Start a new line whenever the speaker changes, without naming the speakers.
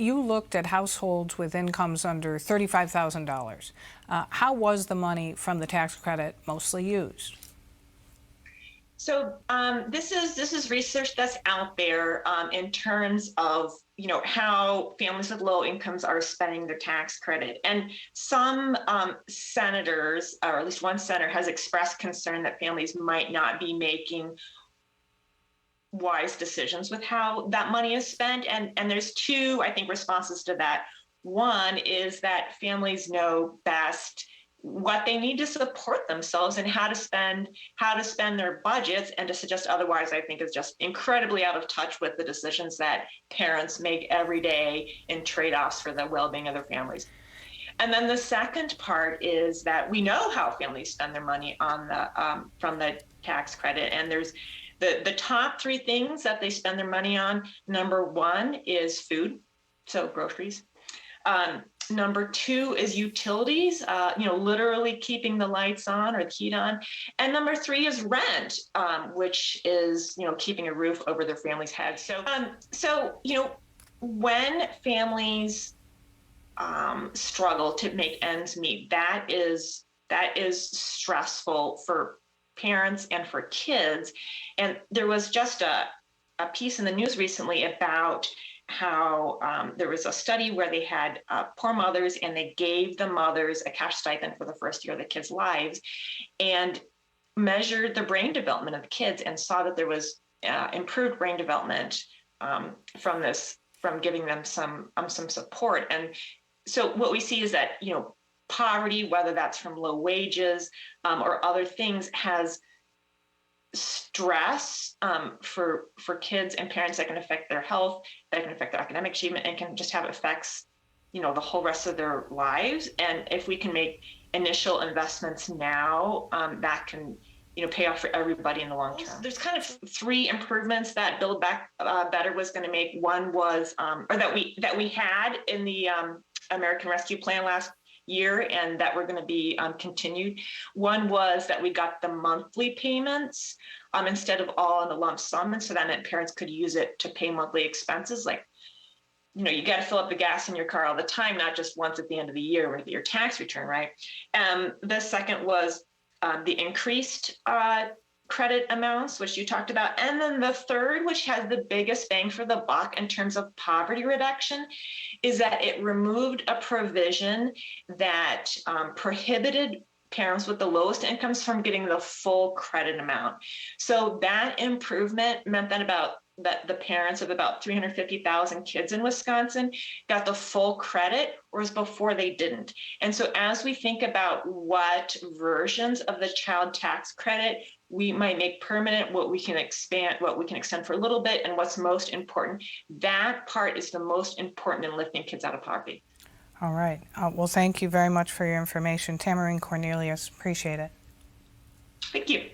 You looked at households with incomes under $35,000. How was the money from the tax credit mostly used?
So this is research that's out there in terms of how families with low incomes are spending their tax credit, and some senators, or at least one senator, has expressed concern that families might not be making wise decisions with how that money is spent. And there's two, I think, responses to that. One is that families know best what they need to support themselves and how to spend their budgets, and to suggest otherwise, I think, is just incredibly out of touch with the decisions that parents make every day in trade-offs for the well-being of their families. And then the second part is that we know how families spend their money on the from the tax credit, and there's the top three things that they spend their money on. Number one is food, so groceries. Number two is utilities, literally keeping the lights on or the heat on. And number three is rent, which is, keeping a roof over their family's head. So when families struggle to make ends meet, that is stressful for parents and for kids. And there was just a piece in the news recently about how there was a study where they had poor mothers, and they gave the mothers a cash stipend for the first year of the kids' lives, and measured the brain development of the kids, and saw that there was improved brain development from giving them some support. And so what we see is that poverty, whether that's from low wages or other things, has stress for kids and parents that can affect their health, that can affect their academic achievement, and can just have effects, the whole rest of their lives. And if we can make initial investments now, that can pay off for everybody in the long term. There's kind of three improvements that Build Back Better was going to make. One was, or that we had in the American Rescue Plan last year, and that were going to be continued. One was that we got the monthly payments instead of all in the lump sum, and so that meant parents could use it to pay monthly expenses, like you got to fill up the gas in your car all the time, not just once at the end of the year with your tax return, right? The second was the increased credit amounts, which you talked about. And then the third, which has the biggest bang for the buck in terms of poverty reduction, is that it removed a provision that prohibited parents with the lowest incomes from getting the full credit amount. So that improvement meant that the parents of about 350,000 kids in Wisconsin got the full credit, whereas before they didn't. And so as we think about what versions of the child tax credit we might make permanent, what we can expand, what we can extend for a little bit, and what's most important, that part is the most important in lifting kids out of poverty.
All right. Well, thank you very much for your information. Tamarine Cornelius, appreciate it.
Thank you.